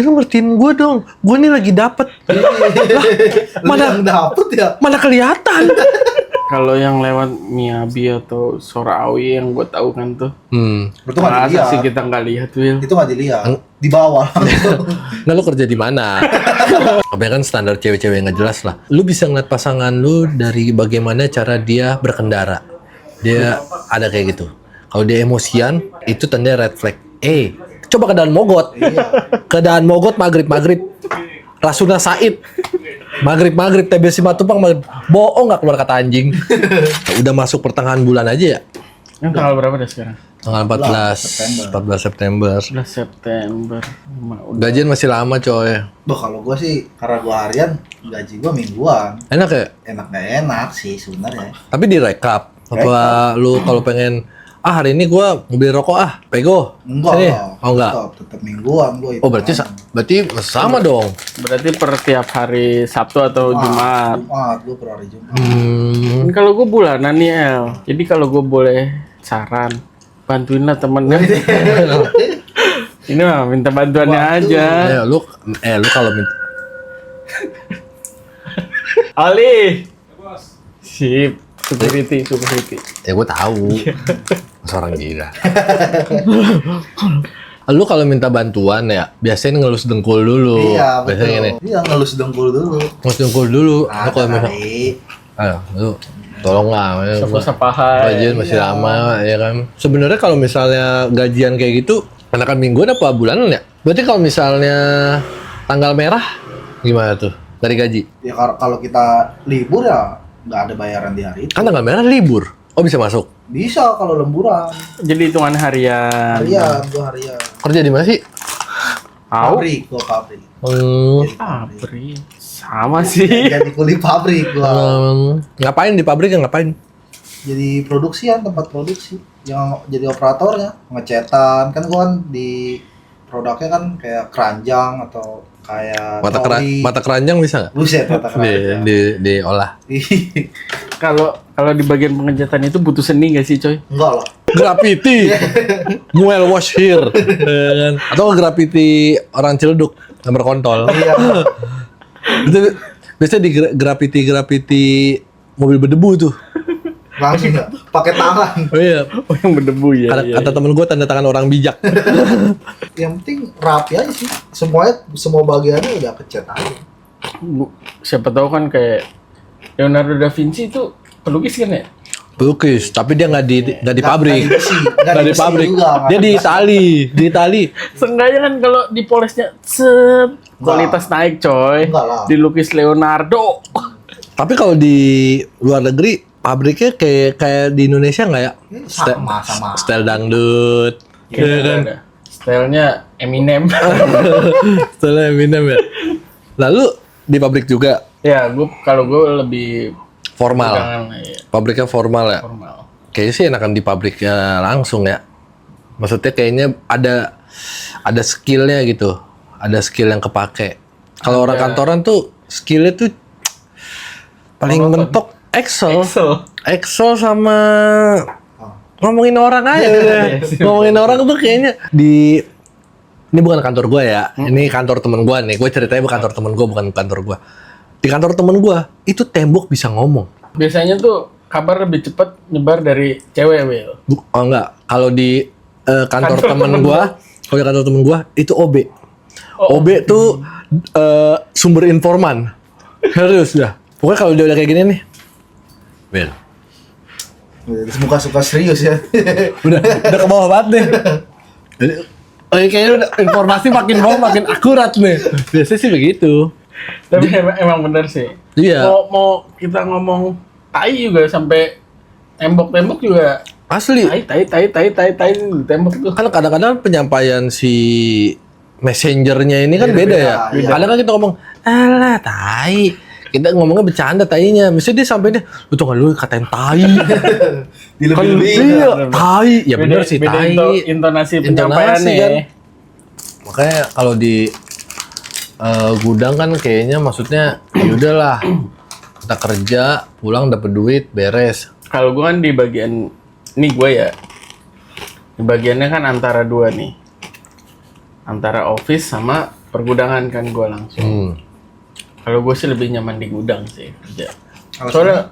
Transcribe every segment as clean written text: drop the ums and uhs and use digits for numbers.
lu ngertiin gue dong. Gue nih lagi dapet. Mana dapet ya? Mana kelihatan. Kalau yang lewat Miyabi atau Sorawi yang gue tahu kan tuh. Itu nggak Masa dilihat. sih kita nggak lihat, Will? Itu nggak dilihat. Di bawah. Nggak, lu kerja di mana? Kebanyakan standar cewek-cewek nggak jelas lah. Lu bisa ngeliat pasangan lu dari bagaimana cara dia berkendara. Dia ada kayak gitu. Kalau dia emosian, itu tanda red flag. Coba keadaan Mogot. Keadaan Mogot maghrib. Rasuna Said. Maghrib, TB Simatupang, maghrib. Bohong nggak keluar kata anjing. Udah masuk pertengahan bulan aja ya? Yang tanggal berapa dah sekarang? Tanggal 14 September. 11 September. Gajian masih lama coy. Kalau gue sih, karena gue harian, gaji gue mingguan. Enak ya? Enak gak enak sih sebenarnya. Tapi di rekap. Apa lu kalau pengen hari ini gua mau beli rokok pego. Enggak sini. lah. Oh enggak. Tetap mingguan gue. Berarti sama dong. Berarti per tiap hari Sabtu atau Jumat. Jumat, gue per hari Jumat. Kan kalau gue bulanan nih, El. Jadi kalau gue boleh saran, bantuin lah temennya. Ini mah minta bantuannya aja. Lu kalau minta Ali. Sip. Security. ya gue tahu. Seorang gila. Lu kalau minta bantuan ya biasanya ngelus dengkul dulu. Iya, Biasanya betul. gini. Iya, ngelus dengkul dulu. Ngelus dengkul dulu. Lu kalau minta, kali. lu tolong lah. Sapa-sapahan. Gajian masih lama ya kan. Sebenarnya kalau misalnya gajian kayak gitu, enakan mingguan apa bulanan ya? Berarti kalau misalnya tanggal merah gimana tuh dari gaji? Ya kalau kita libur ya nggak ada bayaran di hari itu. Kan tanggal merah libur. Oh bisa masuk. Bisa kalau lemburan. Jadi hitungan harian. Harian. Kerja di mana sih? Pabrik. Pabrik. Sama sih. Jadi kuli pabrik gua. Ngapain di pabrik? Ngapain? Jadi produksian, tempat produksi. Yang jadi operatornya, ngecetan. Kan gua kan di produknya kan kayak keranjang atau kayak Mata keranjang bisa nggak? Buset, mata keranjang. Diolah. Kalau di bagian pengecatan itu butuh seni nggak sih, Coy? Enggak lah. Graffiti. Muel wash here. Atau graffiti orang Ciledug yang berkontol. Iya. Itu biasanya di graffiti mobil berdebu tuh. Langsung nggak pakai tangan. Oh iya. Oh, yang berdebu ya. Kata temen gue tanda tangan orang bijak. Yang penting rapi aja sih. Semua bagiannya udah kecat aja. Siapa tahu kan kayak Leonardo da Vinci itu pelukis kan ya? Pelukis, tapi dia nggak di pabrik. Nggak di pabrik. Dia di Itali. Seenggaknya kan kalau dipolesnya kualitas naik, coy. Enggak lah. Dilukis Leonardo. Tapi kalau di luar negeri pabriknya kayak di Indonesia nggak ya? Sama. Style dangdut. Iya kan? Stylenya Eminem. Style Eminem ya. Lalu di pabrik juga Ya, kalau gue lebih formal. ya, Pabriknya formal ya. formal. Kayaknya sih enakan di pabriknya langsung ya. Maksudnya kayaknya ada skillnya gitu. Ada skill yang kepake. Kalau orang kantoran tuh skillnya tuh paling mentok Excel sama ngomongin orang aja deh. Ngomongin orang tuh kayaknya ini bukan kantor gue ya. Ini kantor temen gue nih. Gue ceritanya bukan kantor temen gue, bukan kantor gue. Di kantor temen gue itu tembok bisa ngomong. Biasanya tuh kabar lebih cepat nyebar dari cewek, Will. Oh enggak, kalau di kantor temen gue, kalau di kantor temen gue itu OB. OB tuh sumber informan. Serius dah. Pokoknya kalau dia udah kayak gini nih, Will. Muka suka serius ya. udah ke bawah banget nih. Jadi, kayaknya udah informasi makin bawah makin akurat nih. Biasanya sih begitu. Tapi emang bener sih. Iya. Mau kita ngomong tai juga sampai tembok-tembok juga. Asli. Tai di tembok tuh. Kan kadang-kadang penyampaian si messengernya ini kan beda ya. Iya. Kadang kan kita ngomong, alah tai. Kita ngomongnya bercanda tainya. Misalnya dia sampai lu tuh nggak lu katain tai. Dilebih-lebihin. Iya, tai. Ya bener sih beda tai. intonasi Intonasi penyampaiannya. kan. Makanya kalau di gudang kan kayaknya maksudnya ya udahlah kita kerja pulang dapet duit beres. Kalau gue kan di bagian ini gue ya, di bagiannya kan antara dua nih, antara office sama pergudangan kan gue langsung. Kalau gue sih lebih nyaman di gudang sih kerja. Soalnya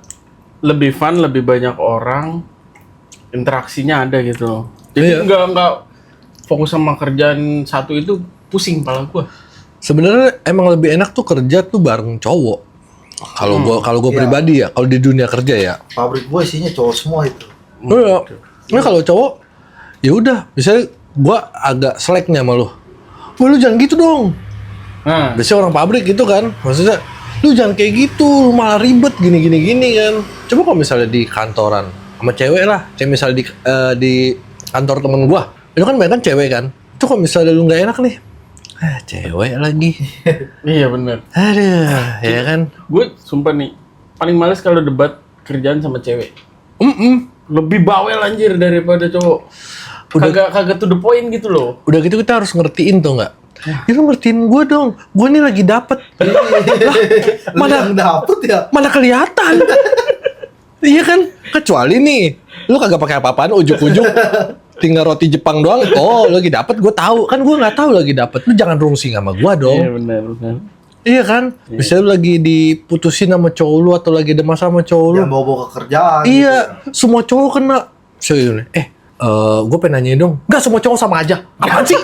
lebih fun, lebih banyak orang, interaksinya ada gitu loh. Jadi nggak fokus sama kerjaan satu itu pusing kepala gue. Sebenarnya emang lebih enak tuh kerja tuh bareng cowok. Kalau gue pribadi ya, kalau di dunia kerja ya. Pabrik gue isinya cowok semua itu. Iya. Nah kalau cowok, ya udah. Misalnya gue agak selek nih sama lu. Wah lu jangan gitu dong. Nah, Biasanya orang pabrik gitu kan, maksudnya lu jangan kayak gitu, lu malah ribet gini kan. Coba kalau misalnya di kantoran sama cewek lah, kayak misalnya di kantor temen gua, itu kan banyak kan cewek kan. Itu kalau misalnya lu nggak enak nih, cewek lagi. iya bener. Aduh, ya kan. Gue sumpah nih, paling males kalau debat kerjaan sama cewek. Lebih bawel anjir daripada cowok. Kagak to the point gitu loh. Udah gitu kita harus ngertiin tuh nggak? Ya lu ngertiin gue dong, gue nih lagi dapet. Mana yang dapet ya? Mana kelihatan? Iya kan? Kecuali nih, lu kagak pakai apa-apaan, ujuk-ujuk tinggal roti Jepang doang. Oh, lu lagi dapet, gue tahu. Kan gue nggak tahu lagi dapet. Lu jangan rungsing sama gue dong. Iya benar. Iya kan? Misalnya lu lagi diputusin sama cowok lu atau lagi ada masalah sama cowok lu. Yang bawa-bawa ke kerjaan. Iya, semua cowok kena. Serius, gue pengen nanyain dong. Nggak semua cowok sama aja. Apaan sih?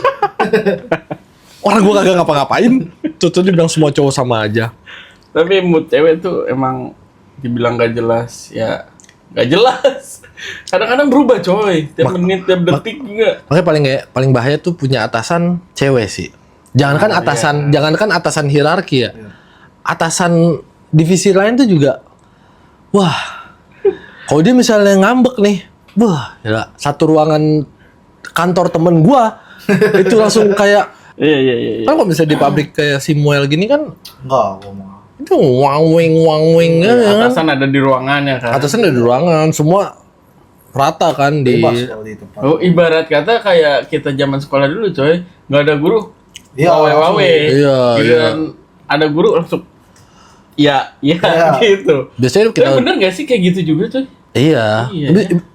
Orang gue kagak ngapa-ngapain. Tuh dia bilang semua cowok sama aja. Tapi mood cewek tuh emang dibilang gak jelas, ya gak jelas. Kadang-kadang berubah coy, tiap menit, tiap detik juga. Makanya paling bahaya tuh punya atasan cewek sih. Jangankan atasan hierarki ya. Atasan divisi lain tuh juga. Wah. Kalau dia misalnya ngambek nih, wah, ya, satu ruangan kantor temen gua itu langsung kayak Iya. kan kalau misalnya di pabrik kayak Simuel gini kan Enggak, gue mau. itu wang-wing ya kan. Atasan ada di ruangannya kan. Atasan ada di ruangan, semua rata kan di. Bebas kalau di tempat. Oh, ibarat kata kayak kita zaman sekolah dulu coy, nggak ada guru. Iya, Wawe. Iya. Ada guru langsung. Iya, Iya. gitu. Biasanya Kita kita bener gak sih kayak gitu juga coy? iya.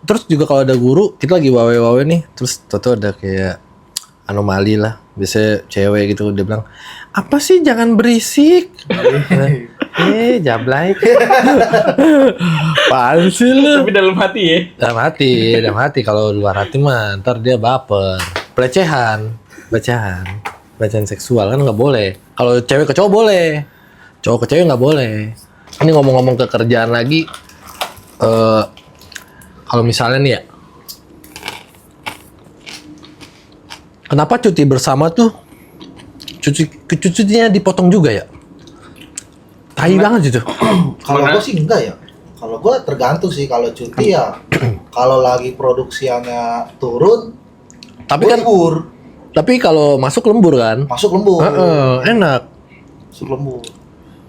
Terus juga kalau ada guru, kita lagi wawe nih, terus tuh ada kayak anomali lah. Biasanya cewek gitu dia bilang, "Apa sih jangan berisik?" Jablay. Apaan sih lu? Tapi dalam hati ya. Dalam hati. Kalau luar hati mah ntar dia baper. Pelecehan seksual kan nggak boleh. Kalau cewek ke cowok boleh, cowok ke cewek nggak boleh. Ini ngomong-ngomong ke kerjaan lagi, kalau misalnya nih ya, kenapa cuti bersama tuh cutinya dipotong juga ya? Tai banget gitu. Kalau gue sih enggak ya. Kalau gue tergantung sih, kalau cuti ya kalau lagi produksiannya turun, Tapi gua kan, libur. tapi kalau masuk lembur kan? Masuk lembur. Enak. Masuk lembur.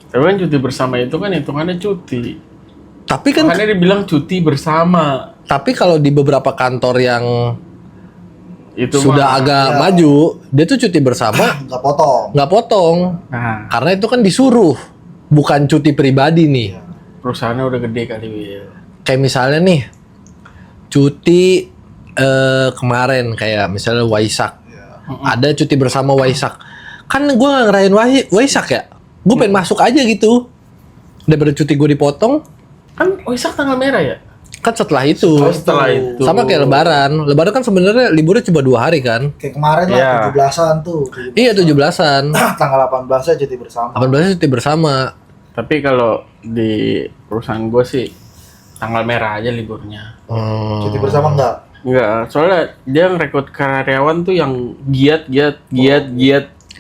Tapi kan cuti bersama itu kan hitungannya cuti. Tapi kan, Makanya dibilang cuti bersama. tapi kalau di beberapa kantor yang Itu sudah mah. agak ya. maju, dia tuh cuti bersama Nggak potong. nggak potong, Nah, karena itu kan disuruh, bukan cuti pribadi nih. perusahaannya udah gede kali Wil. Kayak misalnya nih, cuti kemarin kayak misalnya Waisak, ada cuti bersama Waisak. Kan gue nggak ngerayain Waisak ya, gue pengen masuk aja gitu. Daripada cuti gue dipotong, Kan Waisak tanggal merah ya? kan setelah itu. Setelah itu. Sama kayak Lebaran. Lebaran kan sebenarnya liburnya cuma 2 hari kan. Kayak kemarin Iya. lah 17-an tuh. Iya 17-an. Tanggal 18-nya cuti bersama. 18 cuti bersama. Tapi kalau di perusahaan gue sih tanggal merah aja liburnya. Cuti bersama enggak? Enggak, soalnya dia ngerekrut karyawan tuh yang giat.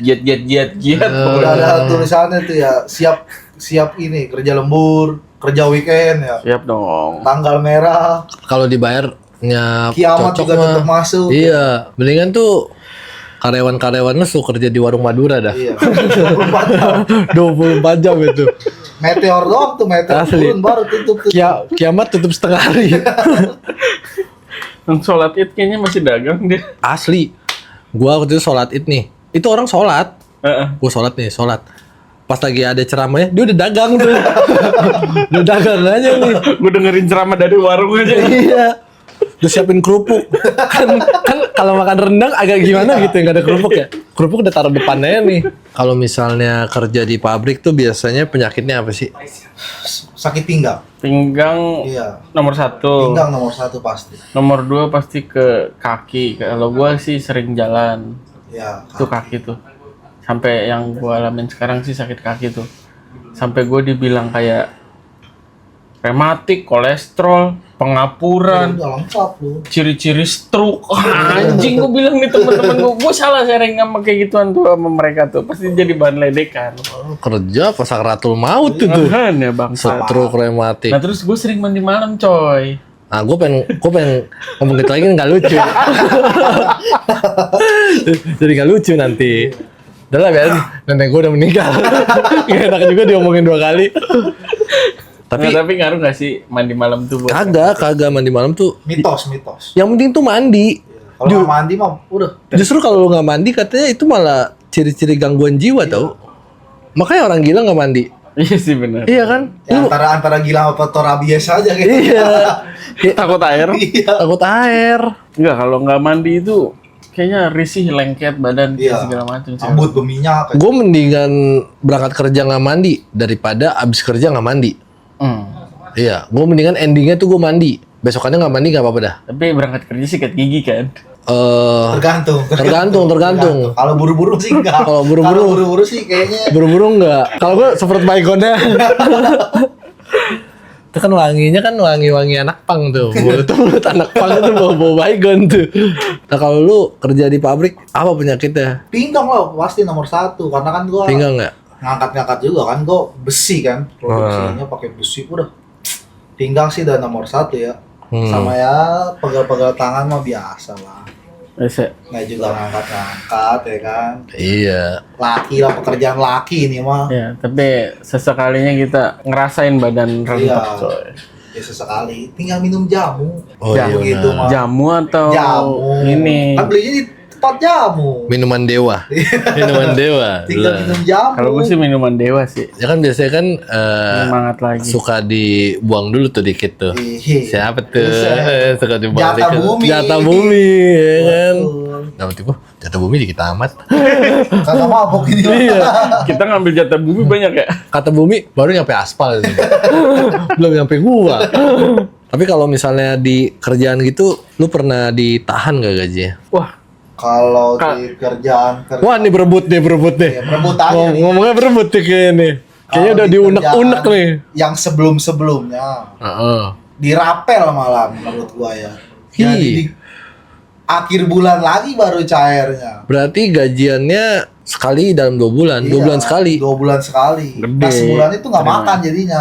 Udah ada tulisannya tuh ya, siap ini kerja lembur, kerja weekend ya. Siap dong. Tanggal merah, Kalau dibayarnya kiamat cocok juga mah. tetap masuk. Iya, mendingan tuh karyawan-karyawan lu suka kerja di warung Madura dah. Iya. 24 jam. 24 jam itu. Meteor doang tuh, meteor Asli. turun baru tutup tuh. Kiamat tutup setengah hari. Yang sholat id kayaknya masih dagang dia. Asli. Gua waktu itu sholat id nih. Itu orang sholat. Gua sholat. Pas lagi ada ceramahnya, dia udah dagang tuh. Udah dagang aja nih. Gue dengerin ceramah dari warung aja. Iya. Udah siapin kerupuk. Kan Kalau makan rendang agak gimana gitu, nggak ada kerupuk ya. Kerupuk udah taruh depannya nih. Kalau misalnya kerja di pabrik tuh biasanya penyakitnya apa sih? Sakit pinggang. Pinggang Iya. nomor 1. Pinggang nomor 1 pasti. Nomor 2 pasti ke kaki. Kalau gua sih sering jalan. Ya. Itu kaki tuh. Sampai yang gua alamin sekarang sih sakit kaki tuh. Sampai gua dibilang kayak rematik, kolesterol, pengapuran, Udah lengkap lu. ciri-ciri stroke. Anjing gua bilang nih teman-teman gua salah sering sama kayak gituan tuh sama mereka tuh. Pasti jadi bahan ledekan. Kerja pas sakratul maut tuh. Ya bang. Stroke, rematik. Nah terus gue sering mandi malam coy. Nah, gue pengen ngomong gitu lagi nggak lucu. Jadi nggak lucu nanti. Udah lah, biarin nenek gue udah meninggal. Gak enak juga diomongin 2 kali. Tapi ngaruh gak sih mandi malam tuh buat Kagak mandi malam tuh. Mitos. Yang penting tuh mandi. Kalau nggak mandi mah udah. Justru kalau lu nggak mandi katanya itu malah ciri-ciri gangguan jiwa tau. Makanya orang gila nggak mandi. Iya sih benar. Iya kan? Ya, antara gila apa torabies aja gitu. Iya. Takut air? Iya. Takut air. Enggak, kalau nggak mandi itu kayaknya risih, lengket badan Iya. segala macam. Rambut berminyak. Gue mendingan berangkat kerja nggak mandi daripada abis kerja nggak mandi. Iya, gue mendingan endingnya tuh gue mandi. Besokannya nggak mandi nggak apa-apa dah. Tapi berangkat kerja sikat gigi kan? Tergantung. Kalau buru-buru sih enggak. Kalau buru-buru sih kayaknya. Buru-buru enggak. Kalau gue seperti baygonnya. Itu kan wanginya kan wangi-wangi anak pang tuh. Mulut anak pang itu bau baygon tuh. Nah kalau lu kerja di pabrik, apa penyakitnya? Pinggang lah pasti nomor 1 karena kan gua Pinggang nggak? ngangkat juga kan gua besi kan produksinya pakai besi udah. Pinggang sih udah nomor 1 ya. Sama ya pegal-pegal tangan mah biasa lah. Bisa. Nggak juga ngangkat ya kan. Iya. Laki lah, pekerjaan laki ini mah. Ya, tapi sesekalinya kita ngerasain badan rentak coy. Ya sesekali tinggal minum jamu. Oh, Jamu iya, gitu nah. mah. Jamu atau Jamu. ini? Kan belinya di tempat jamu. Minuman dewa. Minuman dewa. Tinggal Lah. minum jamu. Kalau gue sih minuman dewa sih. Ya kan biasanya kan Semangat lagi. suka dibuang dulu tuh dikit tuh. Ih, Siapa tuh? Buset. Suka dibuang Jatah dikit. bumi. Jatah bumi, ya kan? Betul. Nah, tiba jatah bumi dikit amat. Kagak mabok ini. Iya. Kita ngambil jatah bumi banyak ya. Kata bumi baru nyampe aspal nih. Belum nyampe gua. Tapi kalau misalnya di kerjaan gitu, lu pernah ditahan gak gajinya? Wah, Kalau di kerjaan Wah, nih berebut nih. ya, berebut aja nih. Ngomongnya berebut nih kayaknya nih. Kayaknya Kalau udah di diunek-unek kerjaan nih. Yang sebelum-sebelumnya Heeh. dirapel malah menurut gua ya. Ih. Jadi di akhir bulan lagi baru cairnya. Berarti gajiannya sekali dalam 2 bulan. 2 bulan sekali. 2 bulan sekali. Gede. Nah, sebulan itu nggak Terima. makan jadinya.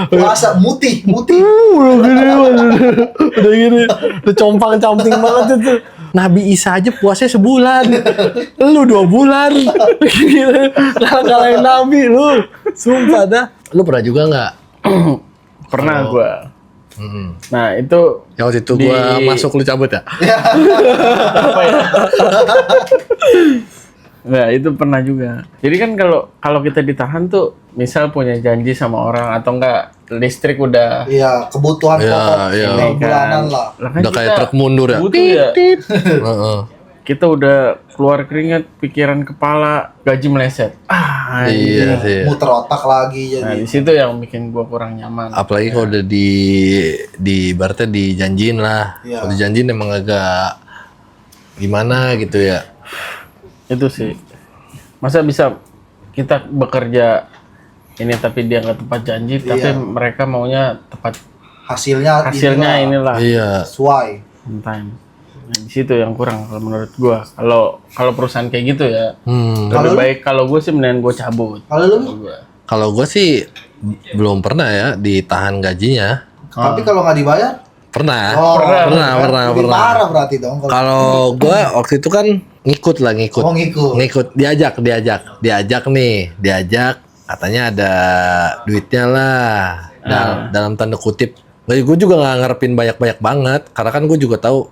Puasa mutih. Udah gini, udah gini, udah compang-camping banget itu. Nabi Isa aja puasanya sebulan, lu 2 bulan, gila, ngalahin Nabi lu, sumpah dah. Lu pernah juga nggak? pernah gua. Nah, itu Ya waktu itu gua masuk lu cabut ya? apa ya? Nah, itu pernah juga. Jadi kan kalau kita ditahan tuh, misal punya janji sama orang atau enggak listrik udah Iya, kebutuhan Iya, pokok iya. bulanan lah. Lah kan Udah kayak kita truk mundur ya? butuh ya. Heeh. Kita udah keluar keringat, pikiran kepala, gaji meleset. Iya sih. Muter otak lagi Nah, jadi. di situ yang bikin gua kurang nyaman. Apalagi kalau udah di ibaratnya dijanjiin lah. Iya. Kalau dijanjiin emang agak gimana gitu ya. Itu sih. Masa bisa kita bekerja ini tapi dia nggak tepat janji, tapi Iya. mereka maunya tepat Hasilnya inilah Iya. sesuai. on time. Nah, di situ yang kurang kalau menurut gua. Kalau perusahaan kayak gitu ya, Hmm. lebih baik kalau gue sih mendingan gue cabut. Kalau lu Gua. Kalau gue sih belum pernah ya ditahan gajinya. tapi kalau nggak dibayar? Pernah. Oh, pernah. lebih parah berarti dong. Kalau gue waktu itu kan ngikut. Oh, ngikut. Diajak nih, katanya ada duitnya lah. Dalam tanda kutip. Gue juga nggak ngarepin banyak banget, karena kan gue juga tahu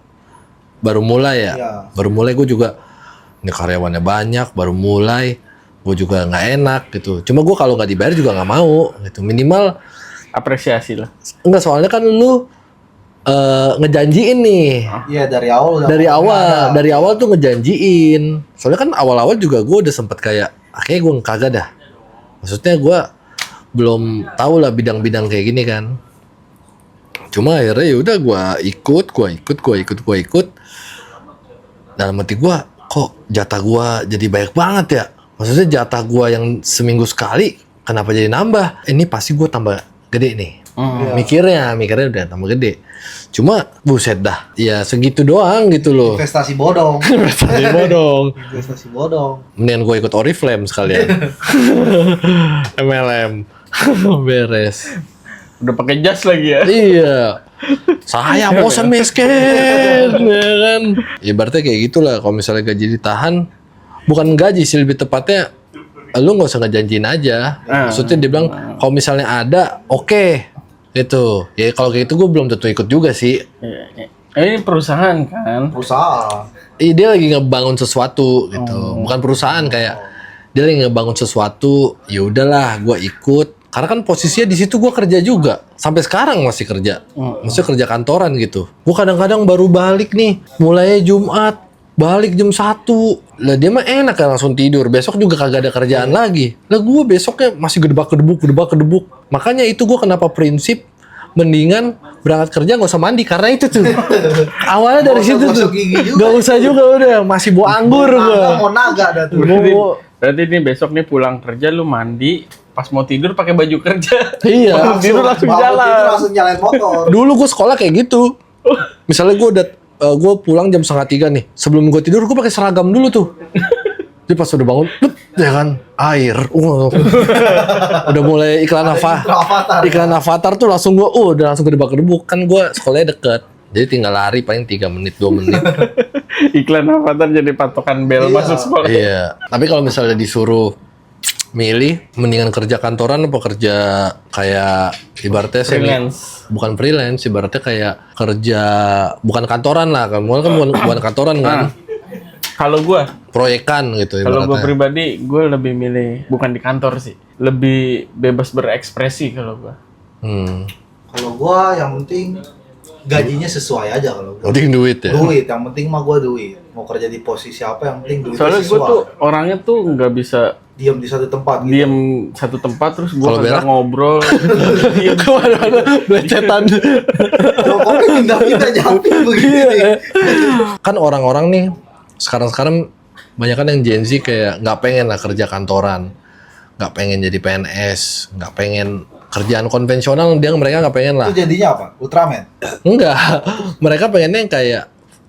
baru mulai ya. Iya. Baru mulai gue juga ini karyawannya banyak, baru mulai. Gue juga nggak enak gitu. Cuma gue kalau nggak dibayar juga nggak mau gitu. Minimal Apresiasi lah. enggak, soalnya kan lu ngejanjiin nih. Iya dari awal udah. Dari awal tuh ngejanjiin. Soalnya kan awal-awal juga gue udah sempet kayak, kayaknya gue kagak dah. Maksudnya gue belum tahu lah bidang-bidang kayak gini kan. Cuma akhirnya ya udah gue ikut. Dalam hati gue, kok jatah gue jadi banyak banget ya. Maksudnya jatah gue yang seminggu sekali, kenapa jadi nambah? Ini pasti gue tambah gede nih. Mikirnya udah tambah gede. Cuma buset dah, ya segitu doang gitu loh. Investasi bodong. Investasi bodong. Mendingan gue ikut Oriflame sekalian. MLM. Beres. Udah pakai jas lagi ya. Iya. Saya bosan miskin, ya kan? Ibaratnya kayak gitulah. Kalau misalnya gaji ditahan, bukan gaji sih lebih tepatnya, lu nggak usah ngejanjiin aja. Maksudnya dia bilang, kalau misalnya ada, oke. Itu. Ya kalau kayak gitu gue belum tentu ikut juga sih. Ini perusahaan kan? Perusahaan. Dia lagi ngebangun sesuatu gitu. Bukan perusahaan, kayak dia lagi ngebangun sesuatu. Ya udahlah, gue ikut. Karena kan posisinya di situ gue kerja juga. Sampai sekarang masih kerja. Maksudnya kerja kantoran gitu. Gue kadang-kadang baru balik nih. Mulai Jumat. Balik jam 1. Lah dia mah enak kan langsung tidur. Besok juga kagak ada kerjaan lagi. Lah gue besoknya masih gedebak-gedebuk. Makanya itu gue kenapa prinsip mendingan berangkat kerja nggak usah mandi. Karena itu tuh. Awalnya dari situ tuh. Gak usah juga udah. Masih bawa anggur gue. Mau naga dah tuh. Berarti nih besok nih pulang kerja lu mandi, pas mau tidur pakai baju kerja. Iya. Bangun tidur langsung jalan. Langsung nyalain motor. Dulu gue sekolah kayak gitu. Misalnya gue pulang jam 2:30 nih. Sebelum gue tidur gue pakai seragam dulu tuh. Jadi pas udah bangun, ya kan, air. Udah mulai iklan Avatar tuh langsung gue, udah langsung gedebak-gedebuk. Kan gue sekolahnya deket. Jadi tinggal lari paling 3 menit, 2 menit. Iklan Avatar jadi patokan bel masuk sekolah. Iya. Tapi kalau misalnya disuruh milih, mendingan kerja kantoran apa kerja kayak ibaratnya Freelance. bukan freelance, ibaratnya kayak kerja bukan kantoran lah. Kan bukan kantoran kan. Kalau gue Proyekan gitu Kalau gue ibaratnya. pribadi, gue lebih milih bukan di kantor sih, lebih bebas berekspresi kalau gue. Kalau gua yang penting gajinya sesuai aja kalau gua. Penting duit ya. Duit, yang penting mah gua duit. Mau kerja di posisi apa yang penting duitnya Soalnya gue sesuai. tuh orangnya tuh nggak bisa Diam di satu tempat gitu. diem satu tempat terus gue Kalau berak? kagak ngobrol. Kemana-mana belecetan. Rokoknya pindah-pindah nyamping begini nih. Kan orang-orang nih sekarang banyak kan yang Gen Z kayak nggak pengen lah kerja kantoran, nggak pengen jadi PNS, nggak pengen kerjaan konvensional, mereka nggak pengen lah. Itu jadinya apa? Ultraman? Enggak, mereka pengennya yang kayak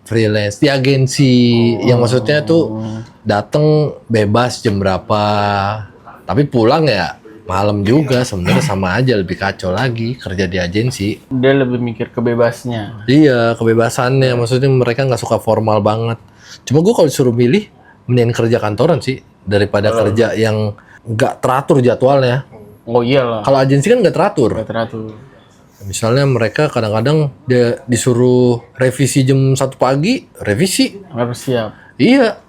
freelance di agensi, yang maksudnya tuh dateng bebas jam berapa, tapi pulang ya malam juga. Sebenarnya sama aja, lebih kacau lagi kerja di agensi. Dia lebih mikir kebebasnya. Iya, kebebasannya, maksudnya mereka nggak suka formal banget. Cuma gue kalau disuruh milih, mending kerja kantoran sih daripada kerja yang nggak teratur jadwalnya. Oh iyalah. Kalau agensi kan nggak teratur. Nggak teratur. Misalnya mereka kadang-kadang dia disuruh revisi jam 1 pagi, revisi. Harus siap. Iya.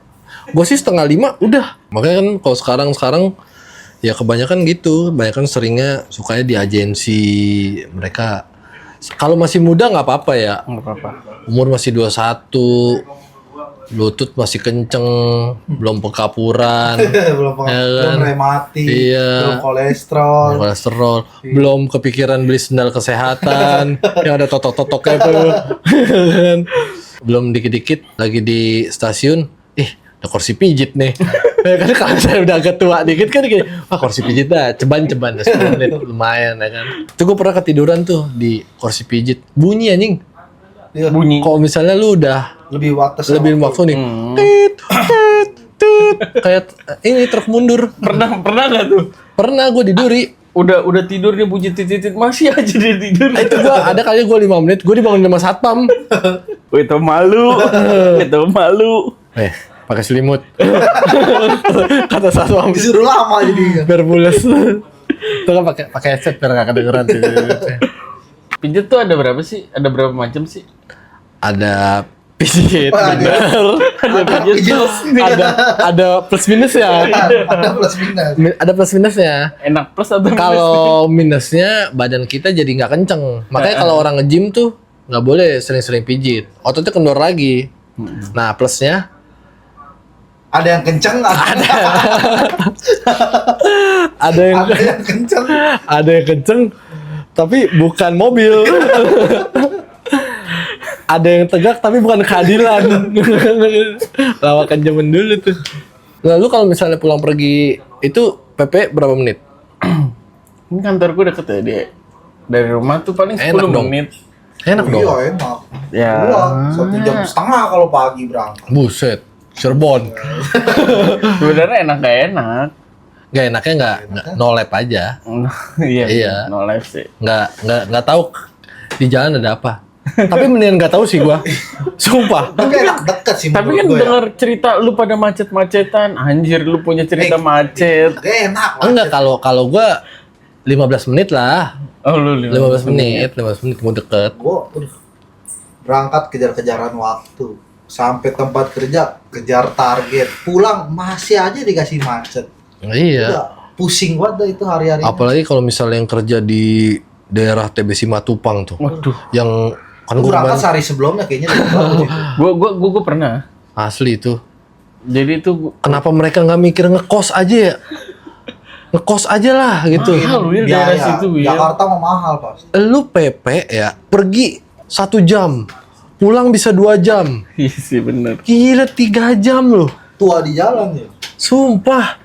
Gue sih 4:30 udah. Makanya kan kalau sekarang ya kebanyakan gitu. Kebanyakan seringnya sukanya di agensi. Mereka kalau masih muda nggak apa-apa ya. Nggak apa-apa. Umur masih 21. Lutut masih kenceng, belum pekapuran, belum rematik, iya, belum kolesterol, belum kepikiran beli sendal kesehatan yang ada totok-totoknya tuh, belum dikit-dikit lagi di stasiun, ada kursi pijit nih. Kan kalau saya udah agak tua dikit kan kayak, kursi pijit dah, ceban 10 menit lumayan ya kan. Itu gue pernah ketiduran tuh di kursi pijit, bunyi anjing. Iya. Bunyi. Kalau misalnya lu udah lebih waktu nih, tit, kayak ini truk mundur. Pernah nggak tuh? Pernah gue diduri. Udah tidur nih bunyi titit masih aja dia tidur. Itu gue ada kali gue 5 menit, gue dibangun sama satpam. Itu malu. Pakai selimut. Kata satpam. disuruh lama jadi. Biar pules. Itu kan pakai headset biar nggak kedengeran. Pijit tuh ada berapa sih? Ada berapa macam sih? Ada pijit, Ada pijit tuh. ada plus minus ya. Ada plus minus. Ada plus minusnya. Enak plus atau minus? Kalau minusnya badan kita jadi nggak kenceng. Makanya kalau orang nge-gym tuh nggak boleh sering-sering pijit. Ototnya kendor lagi. Nah, plusnya Ada yang kenceng, ada ada yang yang kenceng. ada yang kenceng, tapi bukan mobil. Ada yang tegak tapi bukan keadilan. Lawakan zaman dulu tuh. Lalu kalau misalnya pulang pergi itu PP berapa menit? Ini kantor gue deket ya dia. Dari rumah tuh paling 10 Enak dong. menit. Enak dong. Iya enak. Ya. Gua 1,5 jam kalau pagi berangkat. Buset, Cirebon. Sebenarnya enak gak enak. Gak enaknya nggak no lab aja. Iya. Iya. No life sih. Nggak tahu di jalan ada apa. Tapi mendingan nggak tahu sih gua. Sumpah. Tapi enak deket sih. Tapi kan menurut gua ya. denger cerita lu pada macet-macetan, anjir lu punya cerita macet. Enak lah. Enggak, kalau gua 15 menit lah. Oh lu 15 menit mau deket. Gua berangkat kejar-kejaran waktu. Sampai tempat kerja kejar target. Pulang masih aja dikasih macet. Iya. Udah pusing banget dah itu hari-hari. Apalagi kalau misalnya yang kerja di daerah TBC Matupang tuh. Waduh. Yang kan Gua gua berangkat kemarin sehari sebelumnya kayaknya udah bagus itu. Gua pernah. asli itu. Jadi itu Kenapa mereka nggak mikir ngekos aja ya? Ngekos aja lah gitu. Mahal, Wil, daerah situ, Wil. Jakarta mah mahal pasti. Lu PP ya, pergi 1 jam, pulang bisa 2 jam. iya sih bener. Gila 3 jam loh. Tua di jalan ya. Sumpah.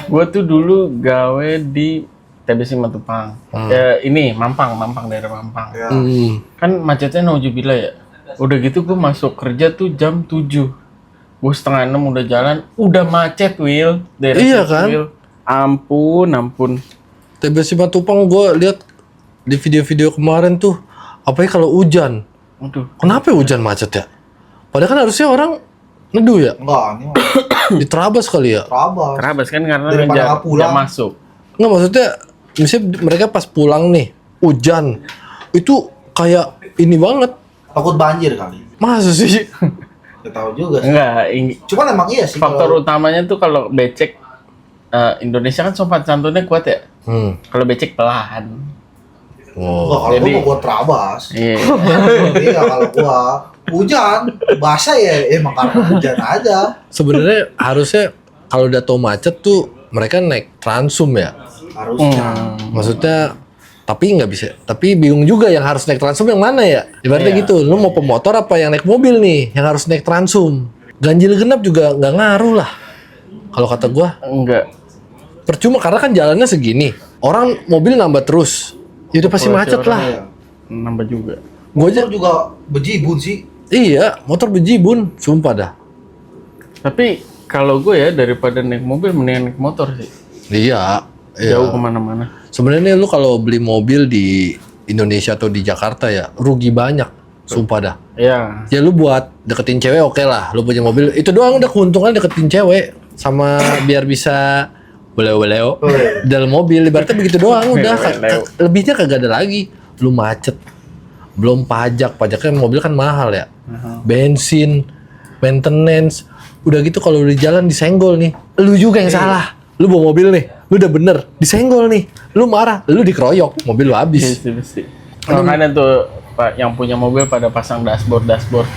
Gua tuh dulu gawe di TBC Matupang. Ya, ini Mampang daerah Mampang. Ya. Kan macetnya nauzubillah ya. Udah gitu gue masuk kerja tuh jam 7. Gue 5:30 udah jalan, udah macet, Will. Daerah Iya situ, kan? Will. Ampun. TBC Matupang gue lihat di video-video kemarin tuh, apalagi kalau hujan. Aduh. Kenapa hujan macet ya? Padahal kan harusnya orang neduh ya, Enggak, ini mah diterabas kali ya. terabas. Kerabas kan karena Daripada jam nggak pulang. masuk. Nggak, maksudnya misalnya mereka pas pulang nih, hujan. Itu kayak ini banget. Takut banjir kali. Masa sih? Gak tahu juga sih. Enggak, Cuman emang iya sih faktor utamanya tuh kalau becek Indonesia kan sopan santunnya kuat ya. Kalau becek pelan. Enggak, kalau Jadi- gua mau buat terabas. Iya. Iya, kalau gua hujan, basah ya emang karena hujan aja. Sebenarnya harusnya kalau udah tau macet tuh mereka naik transum ya. Harusnya. Maksudnya tapi nggak bisa. Tapi bingung juga yang harus naik transum yang mana ya? Ibaratnya Iya. gitu. Lu mau pemotor apa yang naik mobil nih? Yang harus naik transum. Ganjil genap juga nggak ngaruh lah. Kalau kata gua Enggak. percuma karena kan jalannya segini. Orang mobil nambah terus. Ya udah pasti Populasi macet orang lah. Iya. Nambah juga. Gua aja Motor juga bejibun sih. iya, motor bejibun, sumpah dah. Tapi kalau gue ya daripada naik mobil mendingan naik motor sih. Iya. iya. Jauh kemana-mana. Sebenarnya lu kalau beli mobil di Indonesia atau di Jakarta ya rugi banyak, sumpah dah. Iya. Ya lu buat deketin cewek oke lah, lu punya mobil itu doang udah keuntungan deketin cewek sama biar bisa boleo dalam mobil, ibaratnya begitu doang udah. Lebihnya kagak ada lagi. Lu macet, belum pajaknya mobil kan mahal ya, bensin, maintenance, udah gitu kalau di jalan disenggol nih, lu juga yang salah. Lu bawa mobil nih, lu udah bener, disenggol nih, lu marah, lu dikeroyok, mobil lu habis. Besi. Makanya tuh Pak yang punya mobil pada pasang dashboard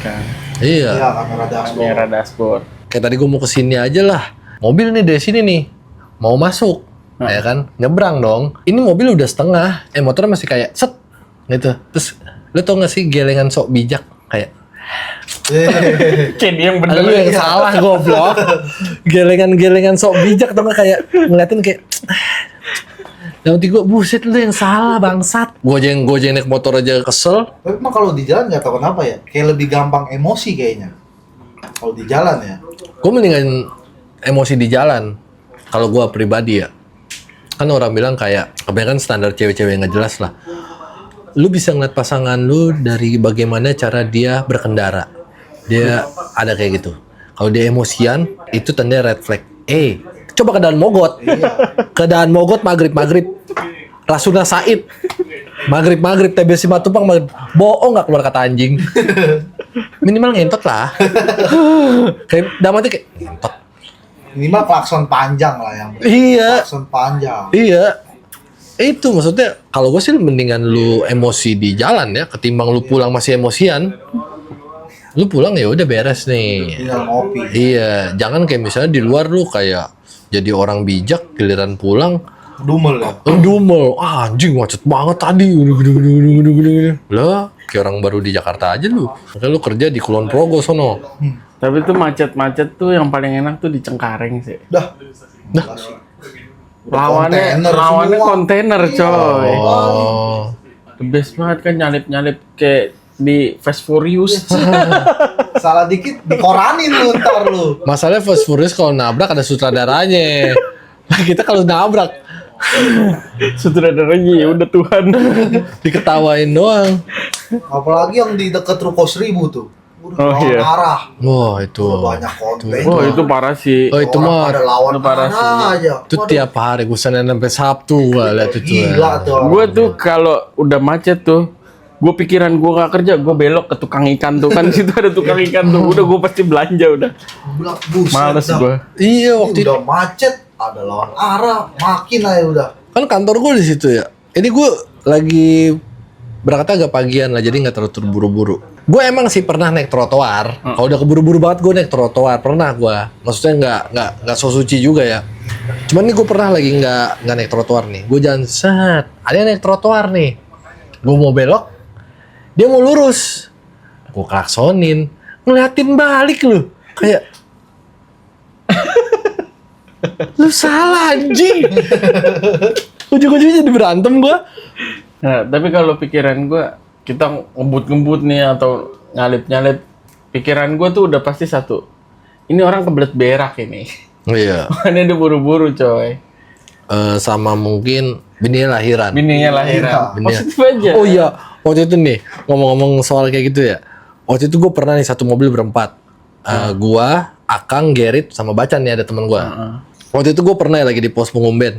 kan. Iya. Iya, kamera dashboard. Kamera dashboard. Kayak tadi gue mau kesini aja lah, mobil nih dari sini nih, mau masuk, ya kan, nyebrang dong. Ini mobil udah setengah, motornya masih kayak set, gitu. Terus, lu tau gak sih gelengan sok bijak kayak, Kayak dia yang bener. lu yang salah goblok. Gelengan sok bijak tau gak kayak ngeliatin kayak, dalam hati gue, buset lu yang salah bangsat. Gue aja yang naik motor aja kesel. Tapi emang kalau di jalan nggak tahu kenapa ya, kayak lebih gampang emosi kayaknya. Kalau di jalan ya. Gue mendingan emosi di jalan. Kalau gue pribadi ya, kan orang bilang kayak kebanyakan standar cewek-cewek yang nggak jelas lah. Lu bisa ngeliat pasangan lu dari bagaimana cara dia berkendara. Dia ada kayak gitu. Kalau dia emosian, itu tanda red flag. Coba ke Daan Mogot. Ke Daan Mogot maghrib. Rasuna Said. Maghrib TBC Matupang maghrib. Bohong nggak keluar kata anjing. Minimal ngentot lah. Kayak damatnya kayak ngentot. Minimal klakson panjang lah yang. Iya. Klakson panjang. Iya. Itu maksudnya kalau gue sih mendingan lu emosi di jalan ya ketimbang lu pulang masih emosian. Lu pulang ya udah beres nih. Tinggal ngopi. Iya, jangan kayak misalnya di luar lu kayak jadi orang bijak giliran pulang Dumel ya. dumel. Anjing macet banget tadi. Lah, kayak orang baru di Jakarta aja lu. Makanya lu kerja di Kulon Progo sono. Tapi tuh macet-macet tuh yang paling enak tuh di Cengkareng sih. Dah. Lawannya Kontainer semua. kontainer coy. Oh. The best banget kan nyalip-nyalip kayak di Fast Furious. Salah dikit dikoranin lu ntar lu. Masalahnya Fast Furious kalau nabrak ada sutradaranya. Nah, kita kalau nabrak Sutradaranya ya udah Tuhan. diketawain doang. Apalagi yang di dekat Ruko 1000 tuh. Udah Oh, lawan iya. arah. Wah, itu. Udah banyak konten. Wah itu parah sih. Oh, itu Orang mah pada lawan itu parah arah sih. aja. itu tiap hari gue Senin sampai Sabtu gua lihat itu. Gila tuh. Gue tuh kalau udah macet tuh, gue pikiran gue gak kerja, gue belok ke tukang ikan tuh kan di situ ada tukang ikan tuh, udah gue pasti belanja udah. Bilang, buset Males dah. gue. Iya, Ini waktu itu udah macet, ada lawan arah, makin aja udah. kan kantor gue di situ ya. Ini gue lagi berangkatnya agak pagian lah, jadi nggak terlalu terburu-buru. Gue emang sih pernah naik trotoar. Kalau udah keburu-buru banget gue naik trotoar, pernah gue. Maksudnya nggak so suci juga ya. Cuman nih gue pernah lagi nggak naik trotoar nih. Gue jalan set, ada yang naik trotoar nih. Gue mau belok, dia mau lurus. Gue klaksonin, ngeliatin balik lu, kayak lu salah anjing. Ujung-ujungnya jadi berantem gue. Nah, tapi kalau pikiran gue, kita ngebut-ngebut nih atau nyalip-nyalip, pikiran gue tuh udah pasti satu. Ini orang kebelet berak ini. Iya. Makanya dia buru-buru coy. Sama mungkin bininya lahiran. Bininya lahiran. Bininya. Positif aja. Oh iya, waktu itu nih ngomong-ngomong soal kayak gitu ya. Waktu itu gue pernah nih satu mobil berempat. Gua, Akang, Gerit, sama Bacan nih ada teman gua. Waktu itu gue pernah ya lagi di pos pengumben.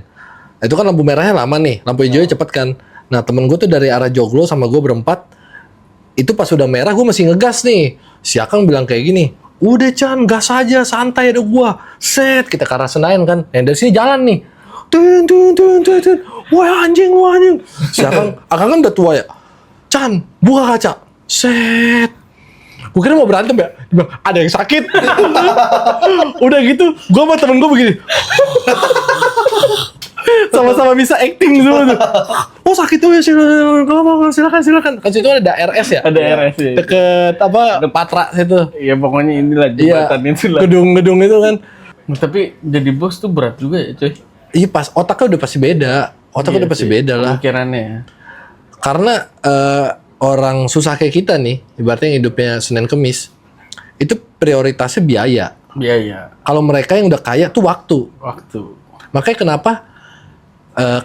Itu kan lampu merahnya lama nih, lampu hijaunya cepet kan. Nah temen gue tuh dari arah Joglo sama gue berempat. Itu pas udah merah gue masih ngegas nih. Si Akang bilang kayak gini, udah Chan, gas aja, santai ada gua. Set, kita ke arah Senayan kan. Yang dari sini jalan nih. Tun, tun, tun, tun, tun. Wah anjing. Si Akang kan udah tua ya. Chan, buka kaca. Set. Gue kira mau berantem ya. Dia bilang, ada yang sakit. Udah gitu, gue sama temen gue begini. Sama-sama bisa acting semua tuh. Oh sakit tuh ya, silakan. Kan situ ada RS ya? Ada RS ya. Deket apa? Patra situ. Ya pokoknya inilah jembatan itulah. Gedung-gedung itu kan. Tapi jadi bos tuh berat juga ya coy. Iya pas otaknya udah pasti beda. Otaknya udah pasti beda lah. Pemikirannya. Karena orang susah kayak kita nih, ibaratnya yang hidupnya Senin Kemis, itu prioritasnya biaya. Biaya. Kalau mereka yang udah kaya tuh waktu. Makanya kenapa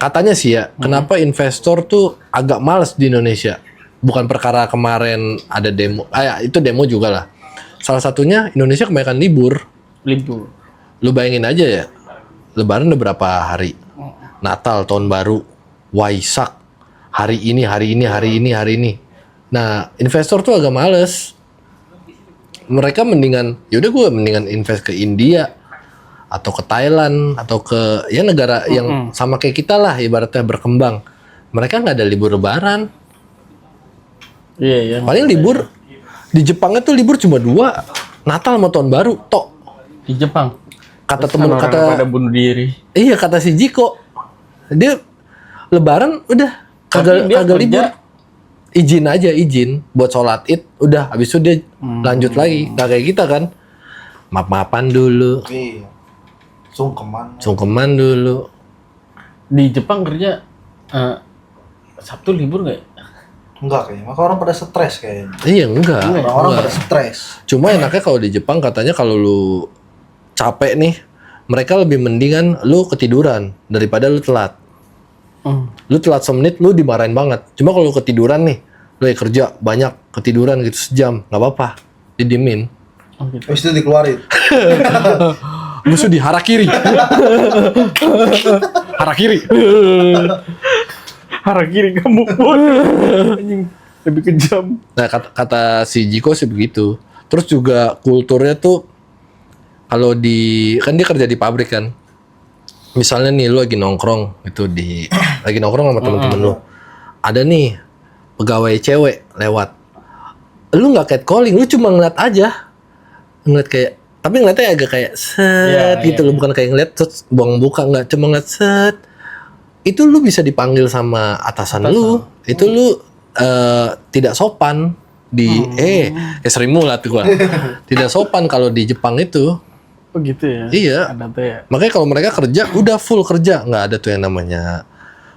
katanya sih ya, kenapa investor tuh agak males di Indonesia. Bukan perkara kemarin ada demo, itu demo juga lah. Salah satunya Indonesia kebanyakan libur. Lu bayangin aja ya, Lebaran udah berapa hari? Natal, Tahun Baru, Waisak, hari ini. Nah, investor tuh agak males. Mereka mendingan, yaudah gue mendingan invest ke India, atau ke Thailand, atau ke ya negara yang sama kayak kita lah, ibaratnya berkembang. Mereka nggak ada libur Lebaran. Iya. Paling libur di Jepangnya tuh libur cuma 2, Natal sama Tahun Baru, tok. Di Jepang. Kata Terus temen kan orang pada bunuh diri. Iya kata si Jiko, dia Lebaran udah Tapi dia kagak kerja. libur. Izin buat sholat Id, udah habis itu dia lanjut lagi. Gak kayak kita kan, maaf-maafan dulu, Iya. Sungkeman. sungkeman dulu. Di Jepang kerja Sabtu libur nggak? Enggak kayaknya. Maka orang pada stres kayaknya. Iya enggak. Orang-orang enggak. pada stres. Cuma enaknya kalau di Jepang katanya kalau lu capek nih, mereka lebih mendingan lu ketiduran daripada lu telat. Lu telat semenit lu dimarahin banget. Cuma kalau lu ketiduran nih, lu kerja banyak ketiduran gitu sejam, nggak apa-apa, didiemin. Habis itu dikeluarin. Musuh di harakiri. Harakiri. Harakiri kamu pun. Anjing, lebih kejam. Nah kata si Jiko sih begitu. Terus juga kulturnya tuh kalau di kan dia kerja di pabrik kan. misalnya nih lu lagi nongkrong itu lagi nongkrong sama temen-temen lu, ada nih pegawai cewek lewat, lu nggak catcalling, lu cuma ngeliat aja, ngeliat kayak, tapi ngeliatnya agak kayak set gitu loh, bukan kayak ngeliat terus buang muka, nggak, cuma ngeliat set, itu lu bisa dipanggil sama atasan lu, itu lu tidak sopan di kayak Sri Mulat gua, tidak sopan kalau di Jepang itu. Oh gitu ya? Iya. Ada tuh ya? Makanya kalau mereka kerja, udah full kerja. Nggak ada tuh yang namanya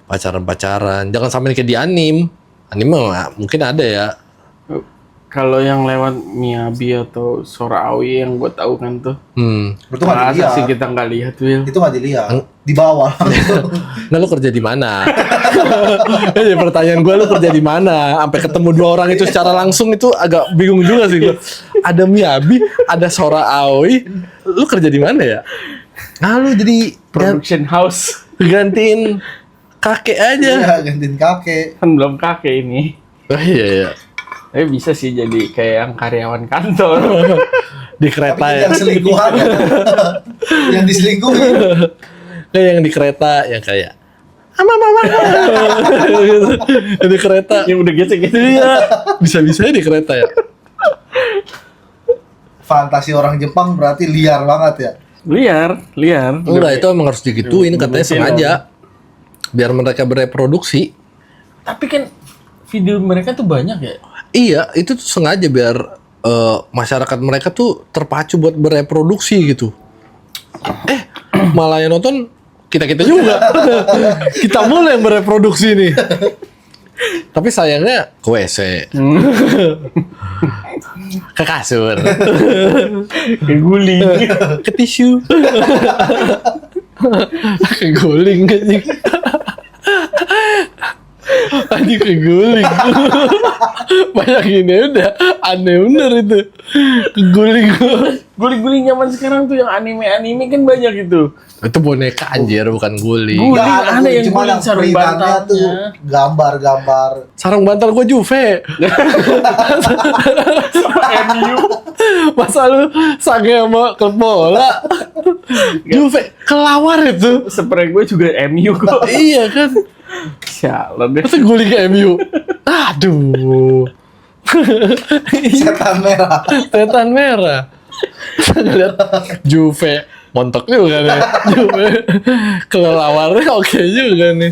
pacaran-pacaran. Jangan sampai kayak di anime. Anime mungkin ada ya. Kalau yang lewat Miyabi atau Sora Aoi yang gue tahu kan tuh. Itu nggak Masa dilihat. sih kita nggak lihat, Will? Itu nggak dilihat. Di bawah. Nah, lu kerja di mana? Jadi pertanyaan gue, lu kerja di mana? Sampai ketemu dua orang itu secara langsung itu agak bingung juga sih gue. Ada Miyabi, ada Sora Aoi. Lu kerja di mana ya? Nah, lu jadi Production house. gantiin kakek aja. Iya, gantiin kakek. Kan belum kakek ini. Oh iya iya. Tapi bisa sih jadi kayak yang karyawan kantor. Di kereta Tapi ya. yang selingkuhan ya. Yang diselingkuhin. Kayak yang di kereta yang kayak mama. Di kereta. Yang udah gitu. Iya. Bisa-bisanya di kereta ya. Fantasi orang Jepang berarti liar banget ya. Liar. Enggak, itu emang harus digituin katanya Dibutuhin sengaja. Biar mereka bereproduksi. Tapi kan video mereka tuh banyak ya. Iya, itu tuh sengaja biar masyarakat mereka tuh terpacu buat bereproduksi gitu. Malah yang nonton kita juga. Kita mulai yang bereproduksi nih. Tapi sayangnya ke WC. Ke kasur. Kayak guling. Ke tisu. Ke guling anjing. Anjing keguling. Banyak ini udah aneh bener itu. Keguling. Guling-guling zaman sekarang tuh yang anime-anime kan banyak itu. Itu boneka anjir, bukan guling. Guling Nggak ada ada yang cuma guling yang sarung perintannya bantalnya. tuh gambar-gambar. Sarung bantal gue Juve. MU. Masa lu sange sama klub bola? Juve kelawar itu. Spray gue juga MU kok. Iya kan. Sialan deh. Masa guling ke MU? Aduh. Setan merah. Setan merah. Lihat Juve montok juga nih. Juve kelelawarnya oke juga nih.